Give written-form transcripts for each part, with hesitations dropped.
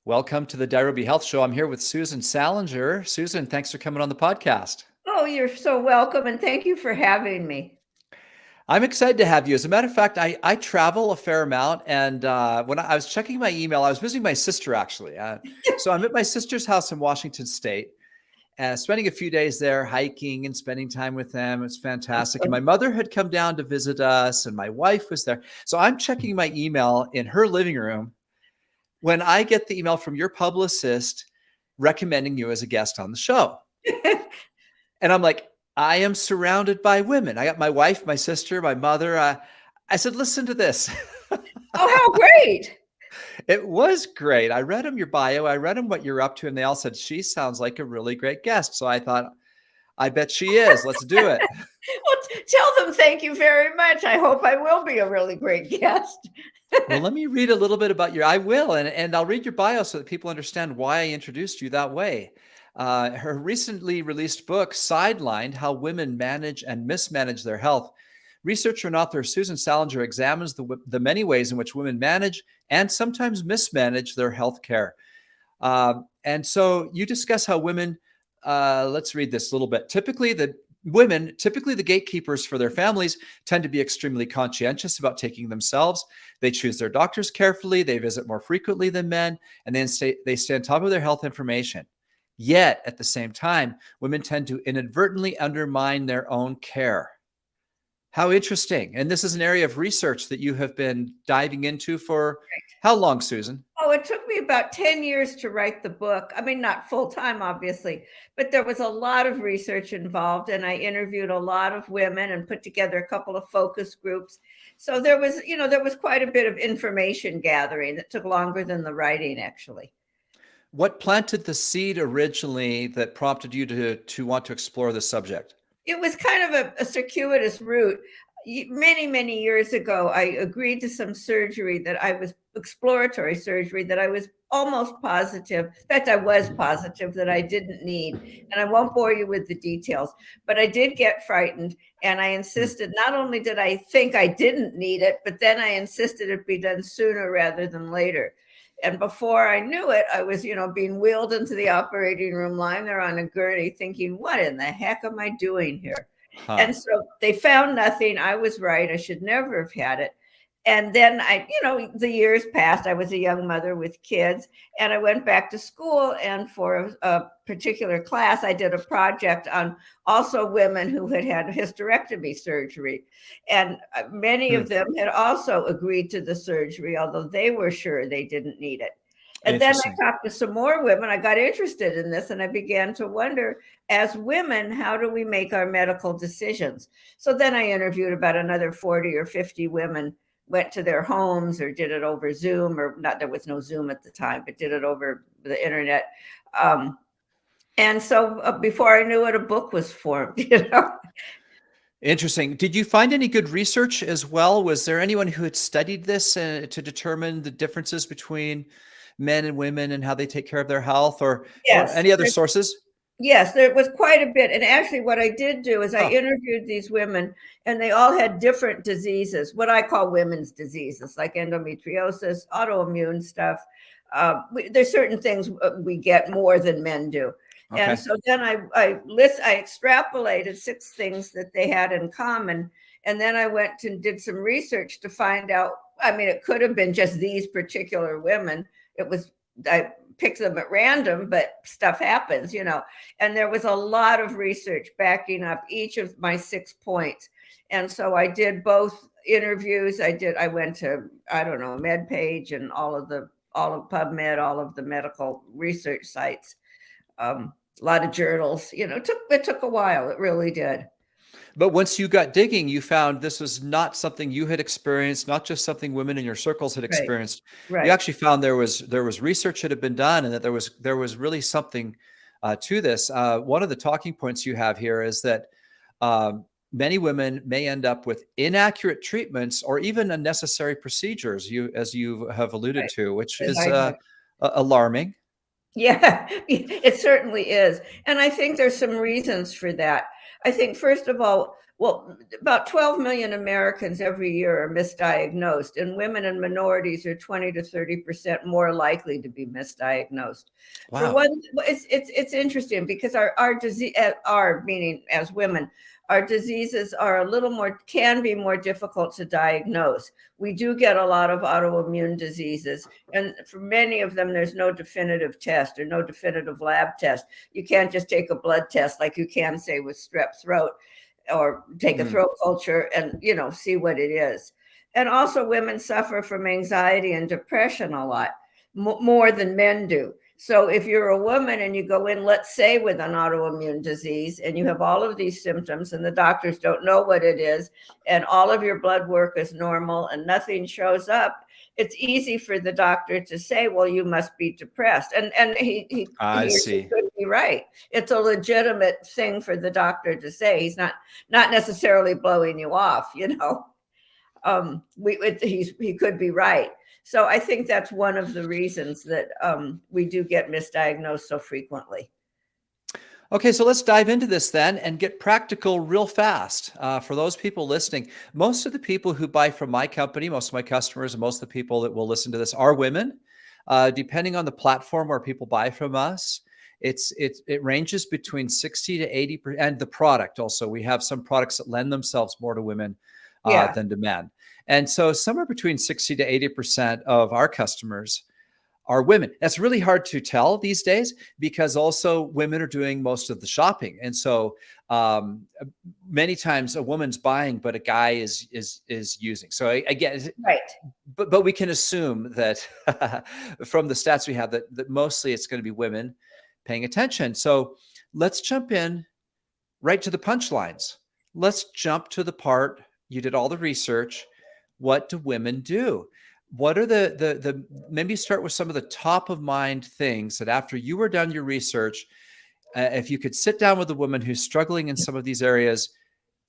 Welcome to the Nairobi Health Show. I'm here with Susan Salenger. Susan, thanks for coming on the podcast. Oh, you're so welcome, and thank you for having me. I'm excited to have you. As a matter of fact, I travel a fair amount, and when I was checking my email, I was visiting my sister actually. So I'm at my sister's house in Washington State, spending a few days there, hiking and spending time with them. It's fantastic. And my mother had come down to visit us, and my wife was there. So I'm checking my email in her living room when I get the email from your publicist recommending you as a guest on the show. And I'm like, I am surrounded by women. I got my wife, my sister, my mother. I said, listen to this. Oh, how great. It was great. I read them your bio. I read them what you're up to. And they all said, she sounds like a really great guest. So I thought, I bet she is. Let's do it. Well, tell them thank you very much. I hope I will be a really great guest. Well, let me read a little bit about I will. And I'll read your bio so that people understand why I introduced you that way. Her recently released book, Sidelined, How Women Manage and Mismanage Their Health. Researcher and author Susan Salenger examines the many ways in which women manage and sometimes mismanage their health care. And so you discuss how women, let's read this a little bit. Typically the gatekeepers for their families, tend to be extremely conscientious about taking themselves. They choose their doctors carefully. They visit more frequently than men, and then they stay on top of their health information. Yet, at the same time, women tend to inadvertently undermine their own care. How interesting. And this is an area of research that you have been diving into for how long, Susan? Oh, it took me about 10 years to write the book. I mean, not full time, obviously, but there was a lot of research involved, and I interviewed a lot of women and put together a couple of focus groups. So there was quite a bit of information gathering that took longer than the writing, actually. What planted the seed originally that prompted you to want to explore this subject? It was kind of a circuitous route. Many, many years ago, I agreed to some surgery that I was exploratory surgery that I was almost positive. In fact, I was positive that I didn't need. And I won't bore you with the details, but I did get frightened. And I insisted, not only did I think I didn't need it, but then I insisted it be done sooner rather than later. And before I knew it, I was, being wheeled into the operating room, lying there on a gurney thinking, what in the heck am I doing here? Huh. And so they found nothing. I was right. I should never have had it. And then the years passed. I was a young mother with kids, and I went back to school. And for a particular class, I did a project on also women who had had hysterectomy surgery. And many of them had also agreed to the surgery, although they were sure they didn't need it. And then I talked to some more women. I got interested in this, and I began to wonder, as women, how do we make our medical decisions? So then I interviewed about another 40 or 50 women, went to their homes or did it over Zoom, or not, there was no Zoom at the time, but did it over the internet. And so before I knew it, a book was formed, Interesting. Did you find any good research as well? Was there anyone who had studied this to determine the differences between men and women and how they take care of their health, or any other sources? Yes, there was quite a bit. And actually what I did do is I interviewed these women, and they all had different diseases, what I call women's diseases, like endometriosis, autoimmune stuff. There's certain things we get more than men do. Okay. And so then I extrapolated 6 things that they had in common. And then I went and did some research to find out, I mean, it could have been just these particular women. I picked them at random, but stuff happens, and there was a lot of research backing up each of my 6 points. And so I did both interviews. I went to, MedPage and all of PubMed, all of the medical research sites, a lot of journals, it took a while. It really did. But once you got digging, you found this was not something you had experienced, not just something women in your circles had experienced. Right. You actually found there was research that had been done, and that there was really something to this. One of the talking points you have here is that many women may end up with inaccurate treatments or even unnecessary procedures, as you have alluded to, which is alarming. Yeah, it certainly is. And I think there's some reasons for that. I think, first of all, Well, about 12 million Americans every year are misdiagnosed, and women and minorities are 20 to 30% more likely to be misdiagnosed. For Wow. one, it's interesting because our disease, our meaning as women, our diseases are a little more, can be more difficult to diagnose. We do get a lot of autoimmune diseases, and for many of them, there's no definitive test or no definitive lab test. You can't just take a blood test like you can, say, with strep throat, or take a Mm. throat culture and, see what it is. And also women suffer from anxiety and depression a lot more than men do. So if you're a woman and you go in, let's say with an autoimmune disease, and you have all of these symptoms and the doctors don't know what it is, and all of your blood work is normal and nothing shows up, it's easy for the doctor to say, well, you must be depressed. And he I or she see. could be right. It's a legitimate thing for the doctor to say. He's not necessarily blowing you off, he could be right. So I think that's one of the reasons that we do get misdiagnosed so frequently. Okay, so let's dive into this then and get practical real fast. For those people listening, most of the people who buy from my company, most of my customers, and most of the people that will listen to this are women. Depending on the platform where people buy from us, it ranges between 60 to 80%, and the product also. We have some products that lend themselves more to women Yeah, than to men. And so somewhere between 60 to 80% of our customers are women. That's really hard to tell these days because also women are doing most of the shopping. And so many times a woman's buying, but a guy is using. So again, right. but we can assume that from the stats we have that mostly it's going to be women paying attention. So let's jump in right to the punchlines. Let's jump to the part you did all the research. What do women do? What are the maybe start with some of the top of mind things that after you were done your research, if you could sit down with a woman who's struggling in some of these areas,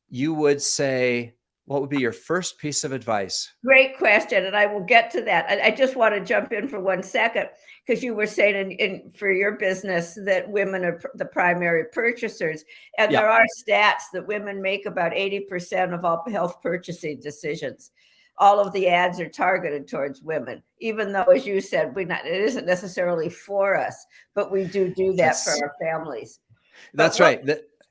you would say, what would be your first piece of advice? Great question, and I will get to that. I just want to jump in for 1 second because you were saying for your business that women are the primary purchasers, and Yeah, there are stats that women make about 80% of all health purchasing decisions. All of the ads are targeted towards women, even though, as you said, it isn't necessarily for us, but we do that for that's our families. But that's right.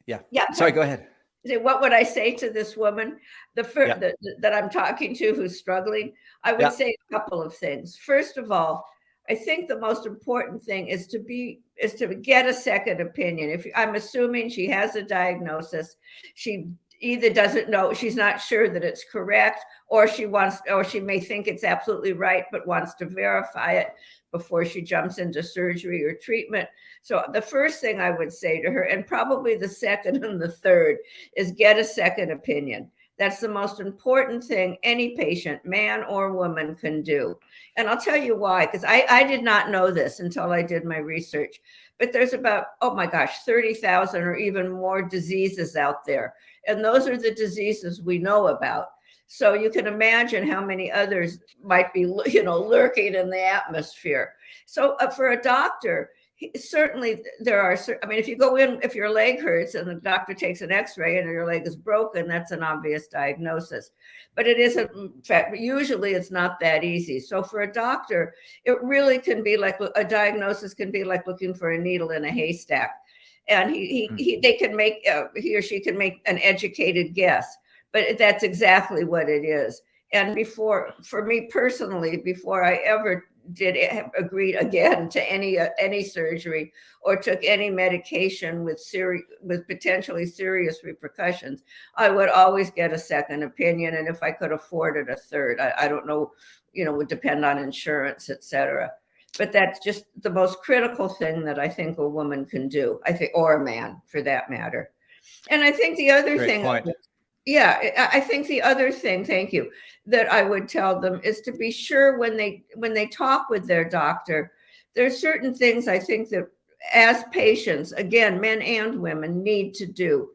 Yeah. yeah, Sorry, go ahead. what would I say to this woman, Yeah, that I'm talking to who's struggling? I would yeah. say a couple of things. First of all, I think the most important thing is to get a second opinion. If I'm assuming she has a diagnosis, she either doesn't know, she's not sure that it's correct, or she may think it's absolutely right, but wants to verify it before she jumps into surgery or treatment. So the first thing I would say to her, and probably the second and the third, is get a second opinion. That's the most important thing any patient, man or woman, can do. And I'll tell you why, because I did not know this until I did my research. But there's about, oh my gosh, 30,000 or even more diseases out there. And those are the diseases we know about. So you can imagine how many others might be, lurking in the atmosphere. So for a doctor, certainly there are, I mean, if you go in, if your leg hurts and the doctor takes an x-ray and your leg is broken, that's an obvious diagnosis. But it isn't, in fact, usually it's not that easy. So for a doctor, it really can be like, a diagnosis can be like looking for a needle in a haystack. And he or she can make an educated guess, but that's exactly what it is. And for me personally, before I ever agreed again to any surgery or took any medication with potentially serious repercussions, I would always get a second opinion, and if I could afford it, a third. I don't know, would depend on insurance, etc. But that's just the most critical thing that I think a woman can do, I think, or a man for that matter. And I think the other Great thing, point. yeah, I think the other thing, thank you, that I would tell them is to be sure when they talk with their doctor, there's certain things I think that as patients, again, men and women, need to do.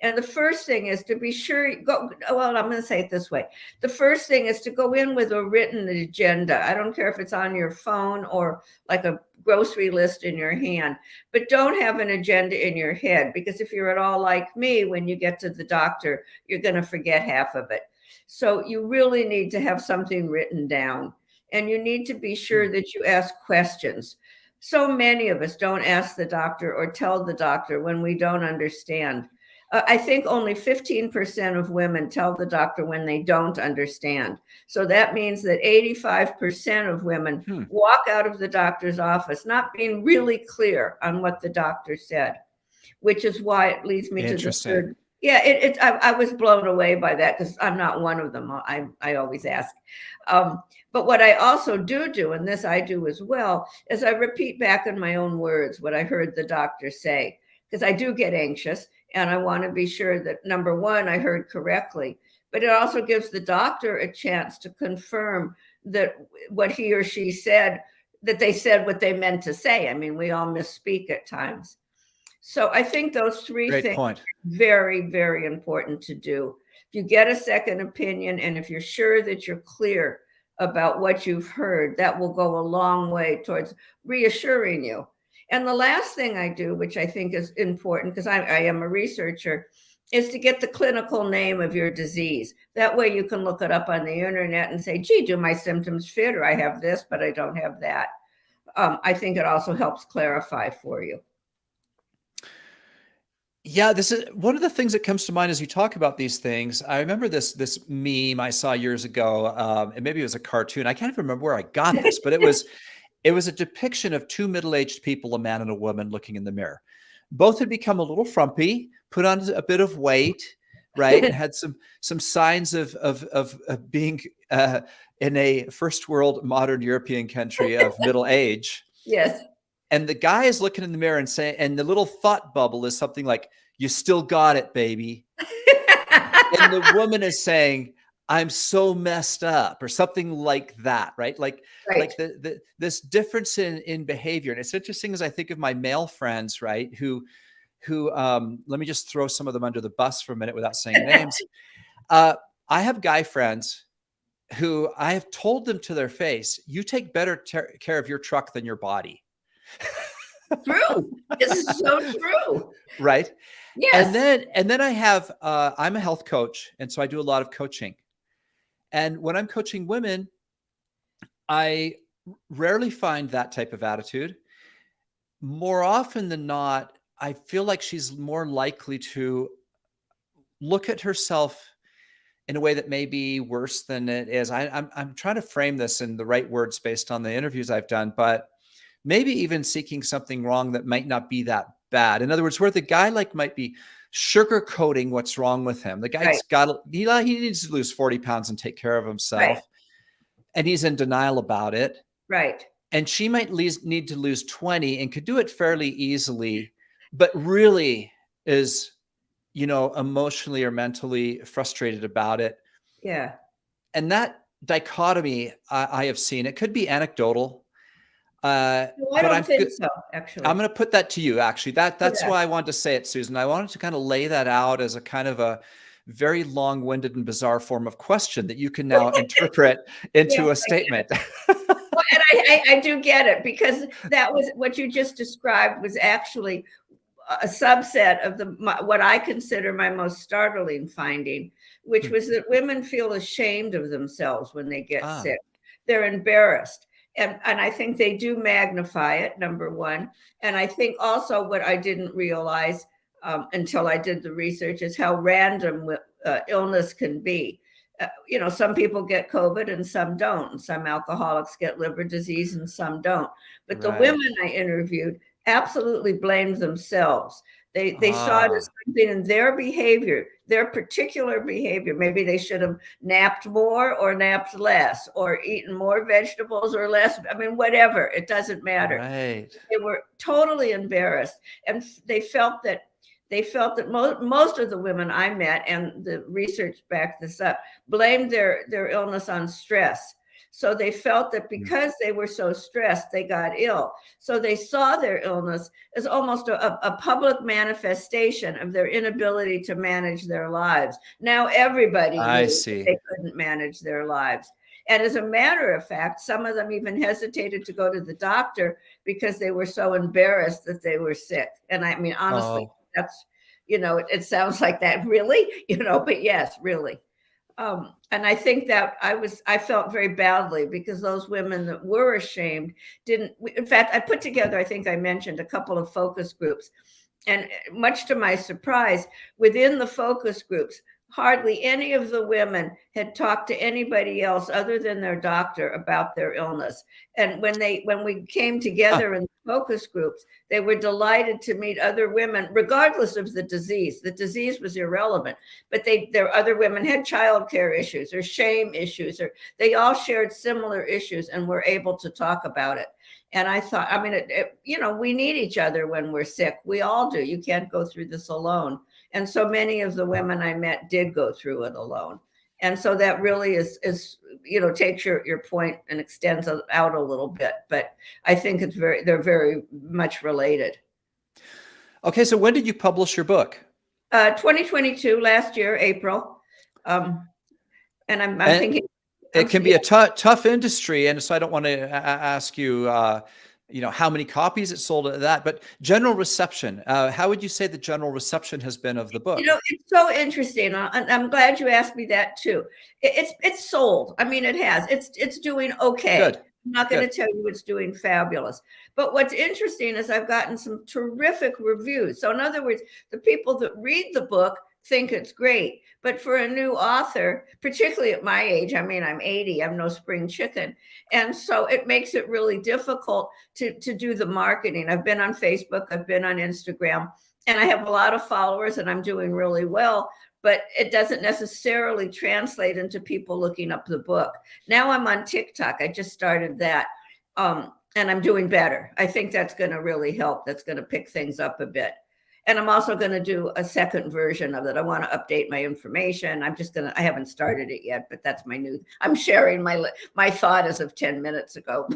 And the first thing is to be sure, I'm going to say it this way. The first thing is to go in with a written agenda. I don't care if it's on your phone or like a grocery list in your hand, but don't have an agenda in your head, because if you're at all like me, when you get to the doctor, you're going to forget half of it. So you really need to have something written down, and you need to be sure that you ask questions. So many of us don't ask the doctor or tell the doctor when we don't understand. I think only 15% of women tell the doctor when they don't understand. So that means that 85% of women walk out of the doctor's office not being really clear on what the doctor said, which is why it leads me to the third. Yeah, I was blown away by that, because I'm not one of them. I always ask. But what I also do, and this I do as well, is I repeat back in my own words what I heard the doctor say, because I do get anxious. And I want to be sure that, number one, I heard correctly, but it also gives the doctor a chance to confirm that what he or she said, that they said what they meant to say. I mean, we all misspeak at times. So I think those three things are very, very important to do. If you get a second opinion, and if you're sure that you're clear about what you've heard, that will go a long way towards reassuring you. And the last thing I do, which I think is important, because I am a researcher, is to get the clinical name of your disease. That way you can look it up on the internet and say, gee, do my symptoms fit? Or I have this, but I don't have that. I think it also helps clarify for you. Yeah, this is one of the things that comes to mind as you talk about these things. I remember this meme I saw years ago, and maybe it was a cartoon. I can't even remember where I got this, but it was a depiction of two middle-aged people, a man and a woman, looking in the mirror. Both had become a little frumpy, put on a bit of weight, right? And had some signs of being in a first world modern European country of middle age. Yes. And the guy is looking in the mirror and saying, and the little thought bubble is something like, "You still got it, baby." And the woman is saying, "I'm so messed up," or something like that, right? Like this difference in behavior. And it's interesting as I think of my male friends, right? Who let me just throw some of them under the bus for a minute without saying names. I have guy friends who I have told them to their face, "You take better care of your truck than your body." True. This is so true. Right. Yes. And then I have, I'm a health coach. And so I do a lot of coaching. And when I'm coaching women, I rarely find that type of attitude. More often than not, I feel like she's more likely to look at herself in a way that may be worse than it is. I'm trying to frame this in the right words based on the interviews I've done, but maybe even seeking something wrong that might not be that bad. In other words, where the guy might be sugarcoating what's wrong with him. The guy's he needs to lose 40 pounds and take care of himself. And he's in denial about it. Right. And she might need to lose 20 and could do it fairly easily, but really is, emotionally or mentally frustrated about it. Yeah. And that dichotomy I have seen, it could be anecdotal. I don't think so, actually. I'm going to put that to you, actually. That's why I wanted to say it, Susan. I wanted to kind of lay that out as a kind of a very long-winded and bizarre form of question that you can now interpret into a statement. Well, and I do get it, because that was what you just described was actually a subset of what I consider my most startling finding, which was that women feel ashamed of themselves when they get sick. They're embarrassed. And I think they do magnify it, number one. And I think also what I didn't realize until I did the research is how random illness can be. Some people get COVID and some don't. And some alcoholics get liver disease and some don't. But the women I interviewed absolutely blamed themselves. They saw it as something in their behavior, their particular behavior. Maybe they should have napped more or napped less, or eaten more vegetables or less. I mean, whatever, it doesn't matter. Right. They were totally embarrassed, and they felt that most of the women I met, and the research backed this up, blamed their illness on stress. So they felt that because they were so stressed, they got ill. So they saw their illness as almost a public manifestation of their inability to manage their lives. Now everybody I knew that see. they couldn't manage their lives. And as a matter of fact, some of them even hesitated to go to the doctor because they were so embarrassed that they were sick. And I mean, honestly, Oh, that's, it sounds like that, really, but yes, really. And I think that I felt very badly because those women that were ashamed didn't. In fact, I put together, I think I mentioned, a couple of focus groups. And much to my surprise, within the focus groups, hardly any of the women had talked to anybody else other than their doctor about their illness. And when we came together in the focus groups, they were delighted to meet other women, regardless of the disease. The disease was irrelevant, but their other women had childcare issues or shame issues, or they all shared similar issues and were able to talk about it. And I thought, I mean, we need each other when we're sick. We all do. You can't go through this alone. And so many of the women I met did go through it alone. And so that really is takes your point and extends out a little bit. But I think they're very much related. okay. So when did you publish your book? 2022, last year, April. And I'm thinking. It can be a tough industry. And so I don't want to ask you, how many copies it sold at that, but general reception. How would you say the general reception has been of the book? It's so interesting. I'm glad you asked me that too. It's sold. I mean, it has. It's doing okay. Good. I'm not going to tell you it's doing fabulous. But what's interesting is I've gotten some terrific reviews. So in other words, the people that read the book think it's great. But for a new author, particularly at my age, I mean, I'm 80, I'm no spring chicken. And so it makes it really difficult to do the marketing. I've been on Facebook, I've been on Instagram, and I have a lot of followers and I'm doing really well, but it doesn't necessarily translate into people looking up the book. Now I'm on TikTok. I just started that. And I'm doing better. I think that's going to really help. That's going to pick things up a bit. And I'm also going to do a second version of it. I want to update my information. I haven't started it yet, but that's I'm sharing my thought as of 10 minutes ago.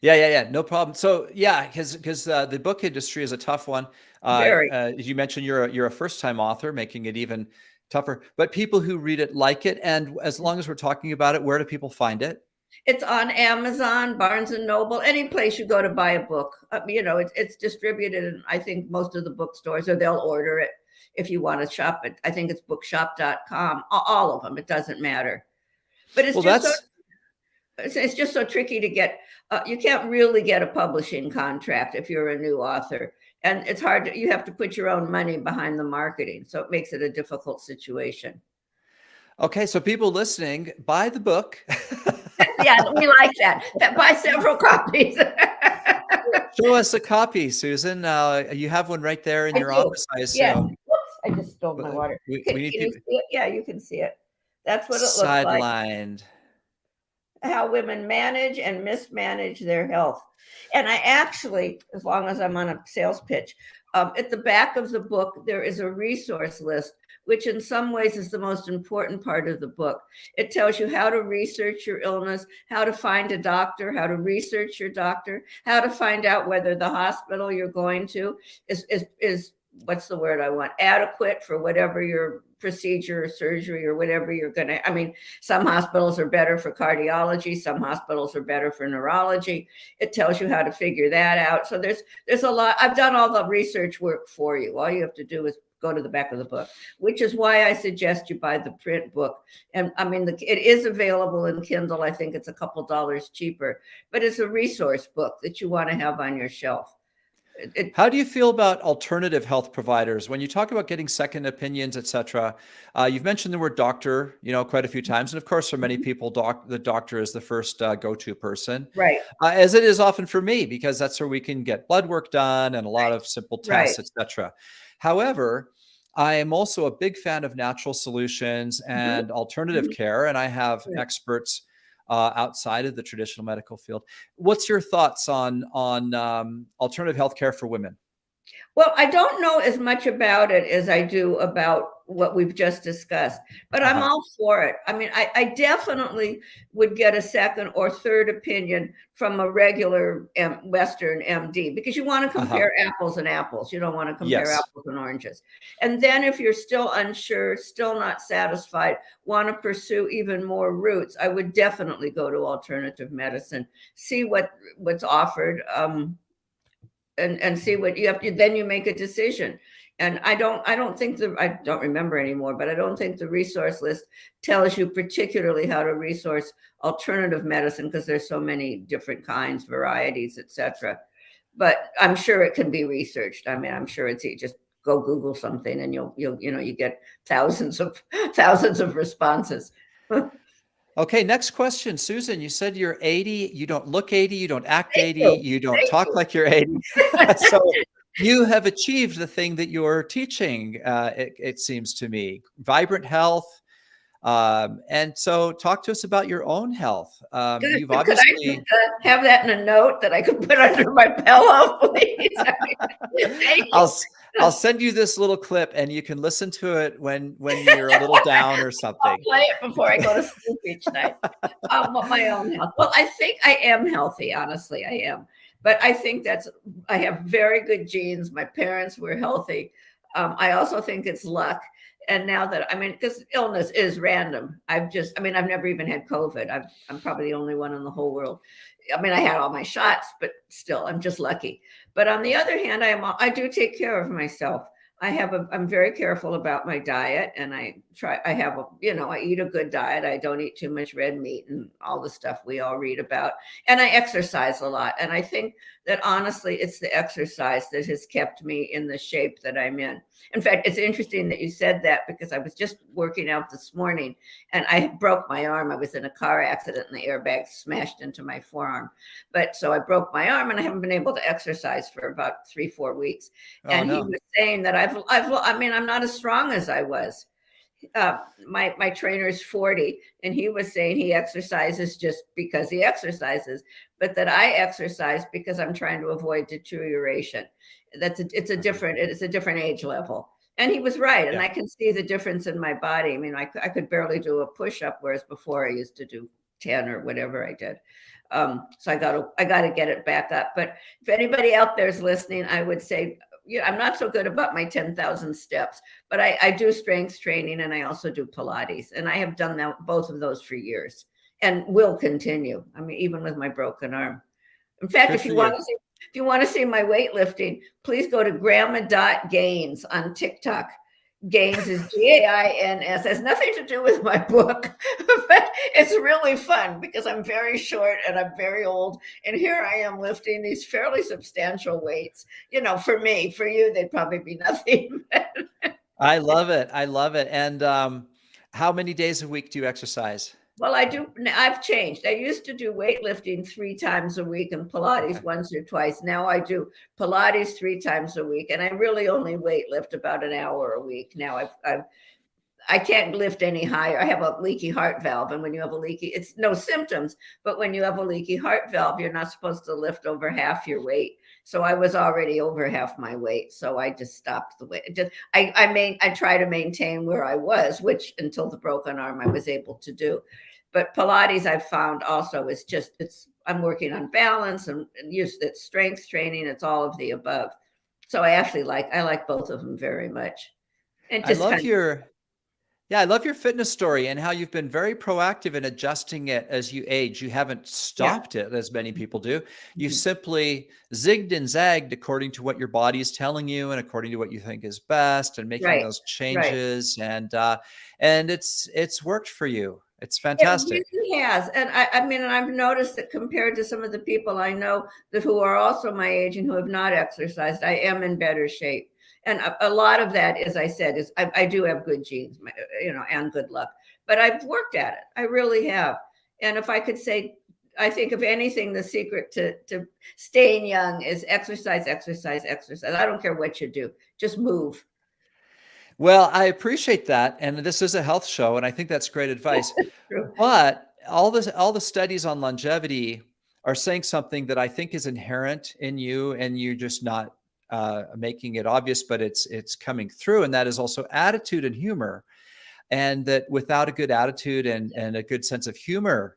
Yeah. No problem. So yeah, because the book industry is a tough one. Very. You mentioned you're a first-time author, making it even tougher, but people who read it like it. And as long as we're talking about it, where do people find it? It's on Amazon, Barnes and Noble, any place you go to buy a book. It's distributed in, I think, most of the bookstores, or they'll order it if you want to shop it. I think it's bookshop.com, all of them. It doesn't matter. But it's just so tricky to get. You can't really get a publishing contract if you're a new author. And it's hard. You have to put your own money behind the marketing. So it makes it a difficult situation. Okay, so people listening, buy the book. Yeah, we like that. Buy several copies. Show us a copy, Susan. You have one right there in your office, I assume. Yeah. Whoops, I just spilled my water. We Can need you see it? Yeah, you can see it. That's what it looks like. Sidelined. How women manage and mismanage their health. And I actually, as long as I'm on a sales pitch, at the back of the book, there is a resource list, which in some ways is the most important part of the book. It tells you how to research your illness, how to find a doctor, how to research your doctor, how to find out whether the hospital you're going to is what's the word I want, adequate for whatever your procedure or surgery or whatever you're going to. I mean, some hospitals are better for cardiology, some hospitals are better for neurology. It tells you how to figure that out. So there's a lot. I've done all the research work for you. All you have to do is go to the back of the book, which is why I suggest you buy the print book. And I mean, it is available in Kindle. I think it's a couple dollars cheaper, but it's a resource book that you want to have on your shelf. How do you feel about alternative health providers? When you talk about getting second opinions, et cetera, you've mentioned the word doctor, quite a few times. And of course, for many people, the doctor is the first go-to person. Right. As it is often for me, because that's where we can get blood work done and a lot of simple tests, et cetera. However, I am also a big fan of natural solutions and alternative care, and I have experts outside of the traditional medical field. What's your thoughts on alternative healthcare for women? Well, I don't know as much about it as I do about what we've just discussed. But I'm Uh-huh. all for it. I mean, I definitely would get a second or third opinion from a regular Western MD, because you want to Uh-huh. compare apples and apples. You don't want to compare Yes. apples and oranges. And then if you're still unsure, still not satisfied, want to pursue even more routes, I would definitely go to alternative medicine, see what's offered, and see what you have to. Then you make a decision. And I don't think I don't remember anymore, but I don't think the resource list tells you particularly how to resource alternative medicine, because there's so many different kinds, varieties, etc. But I'm sure it can be researched. I mean, I'm sure it's just go Google something and you'll you get thousands of responses. Okay, next question. Susan, you said you're 80. You don't look 80. You don't act Thank 80. you. You don't Thank talk you. like you're 80. So you have achieved the thing that you're teaching, it seems to me. Vibrant health. And so talk to us about your own health. Good. You've Could I just obviously... have that in a note that I could put under my pillow, please? Thank you. I'll send you this little clip and you can listen to it when you're a little down or I'll something. play it before I go to sleep each night. My own health. Well, I think I am healthy. Honestly, I am. But I think I have very good genes. My parents were healthy. I also think it's luck. And now that, I mean, because illness is random. I've never even had COVID. I'm probably the only one in the whole world. I mean, I had all my shots, but still, I'm just lucky. But on the other hand, I do take care of myself. I'm very careful about my diet, and I eat a good diet. I don't eat too much red meat and all the stuff we all read about. And I exercise a lot. And I think that honestly, it's the exercise that has kept me in the shape that I'm in. In fact, it's interesting that you said that, because I was just working out this morning and I broke my arm. I was in a car accident and the airbag smashed into my forearm. So I broke my arm and I haven't been able to exercise for about 3-4 weeks. Oh, And he no. was saying that I'm not as strong as I was. My trainer is 40, and he was saying he exercises just because he exercises, but that I exercise because I'm trying to avoid deterioration. It's a different age level. And he was right. And Yeah. I can see the difference in my body. I mean, I could barely do a push-up, whereas before I used to do 10 or whatever I did. So I got to get it back up. But if anybody out there is listening, I would say, I'm not so good about my 10,000 steps, but I do strength training, and I also do Pilates. And I have done both of those for years and will continue. I mean, even with my broken arm. In fact, Good if for you you. want to see my weightlifting, please go to grandma.gains on TikTok. Gains is Gains. Has nothing to do with my book, but it's really fun because I'm very short and I'm very old. And here I am lifting these fairly substantial weights. For me, for you, they'd probably be nothing. I love it. I love it. And how many days a week do you exercise? Well, I do. I've changed. I used to do weightlifting 3 times a week and Pilates Okay. once or twice. Now I do Pilates 3 times a week, and I really only weightlift about an hour a week. Now I can't lift any higher. I have a leaky heart valve, and when you have it's no symptoms, but when you have a leaky heart valve, you're not supposed to lift over half your weight. So I was already over half my weight, so I just stopped the weight. I try to maintain where I was, which until the broken arm I was able to do. But Pilates I've found also is I'm working on balance and it's strength training. It's all of the above. So I like both of them very much. And I just love kind of, I love your fitness story and how you've been very proactive in adjusting it as you age. You haven't yeah. stopped it as many people do. You've Mhm. simply zigged and zagged according to what your body is telling you and according to what you think is best, and making Right. those Right. changes. And it's worked for you. It's It fantastic. really has. And and I've noticed that compared to some of the people I know who are also my age and who have not exercised, I am in better shape. And a lot of that, as I said, is I do have good genes, and good luck, but I've worked at it. I really have. And if I could say, I think if anything, the secret to staying young is exercise, exercise, exercise. I don't care what you do, just move. Well, I appreciate that. And this is a health show, and I think that's great advice. True. But all the studies on longevity are saying something that I think is inherent in you, and you're just not making it obvious, but it's coming through. And that is also attitude and humor. And that without a good attitude and a good sense of humor,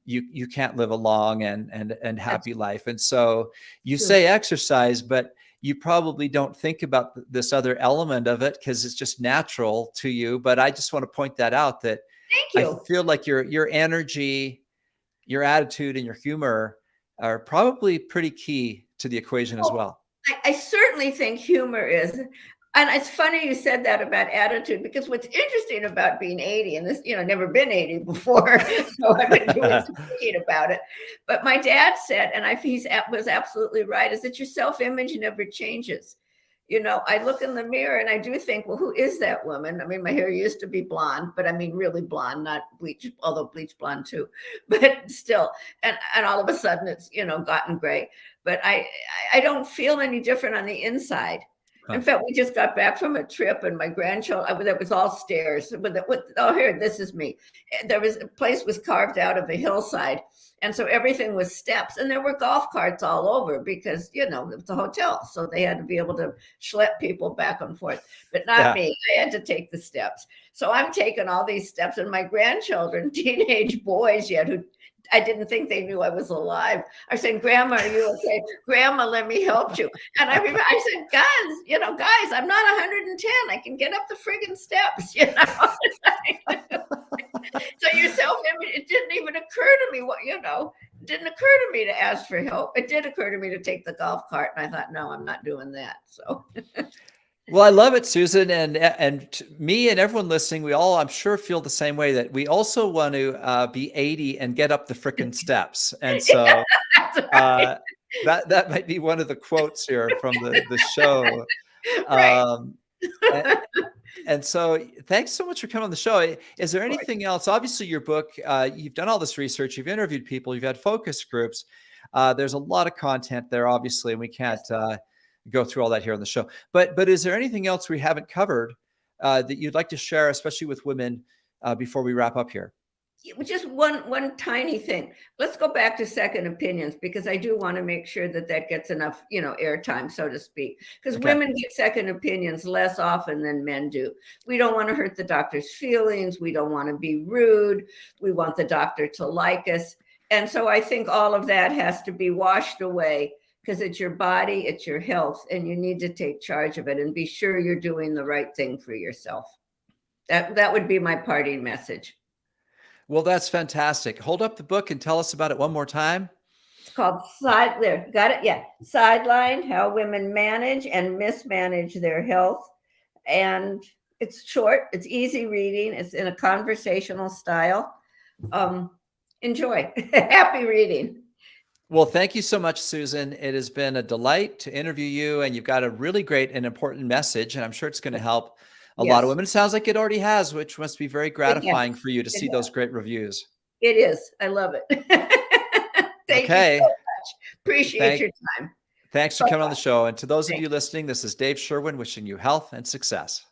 you can't live a long and happy life. And so you say exercise, but you probably don't think about this other element of it because it's just natural to you. But I just want to point that out, that Thank you. I feel like your energy, your attitude, and your humor are probably pretty key to the equation as well. I certainly think humor is. And it's funny you said that about attitude, because what's interesting about being 80, and this, never been 80 before, so I've been doing some thinking about it. But my dad said, and he was absolutely right, is that your self-image never changes. I look in the mirror and I do think, well, who is that woman? I mean, my hair used to be blonde, but I mean, really blonde, not bleach, although bleach blonde too, but still. And all of a sudden it's, gotten gray. But I don't feel any different on the inside. In fact, we just got back from a trip, and my grandchildren, that was all stairs. Oh, here, this is me. There was a place was carved out of a hillside. And so everything was steps, and there were golf carts all over because, it was a hotel. So they had to be able to schlep people back and forth, but not me. I had to take the steps. So I'm taking all these steps, and my grandchildren, teenage boys yet, who I didn't think they knew I was alive, are saying, "Grandma, are you okay? Grandma, let me help you." And I said, guys, I'm not 110. I can get up the friggin' steps, So your self-image, it didn't even occur to me it didn't occur to me to ask for help. It did occur to me to take the golf cart. And I thought, no, I'm not doing that. So. Well, I love it, Susan, and me and everyone listening, we all, I'm sure, feel the same way, that we also want to be 80 and get up the frickin' steps. And so Right. that might be one of the quotes here from the show. Right. And so thanks so much for coming on the show. Is there anything else? Obviously, your book, you've done all this research, you've interviewed people, you've had focus groups. There's a lot of content there, obviously, and we can't go through all that here on the show. But is there anything else we haven't covered that you'd like to share, especially with women, before we wrap up here? Just one tiny thing. Let's go back to second opinions, because I do want to make sure that gets enough, airtime, so to speak, because women get second opinions less often than men do. We don't want to hurt the doctor's feelings. We don't want to be rude. We want the doctor to like us. And so I think all of that has to be washed away, because it's your body, it's your health, and you need to take charge of it and be sure you're doing the right thing for yourself. That would be my parting message. Well, that's fantastic. Hold up the book and tell us about it one more time. It's called Got it? Yeah. Sidelined: How Women Manage and Mismanage Their Health. And it's short, it's easy reading, it's in a conversational style. Enjoy. Happy reading. Well, thank you so much, Susan. It has been a delight to interview you, and you've got a really great and important message, and I'm sure it's going to help a lot of women. It sounds like it already has, which must be very gratifying for you to see those great reviews. It is. I love it. Thank you so much. Appreciate your time. Thanks for coming on the show. And to those of you listening, this is Dave Sherwin wishing you health and success.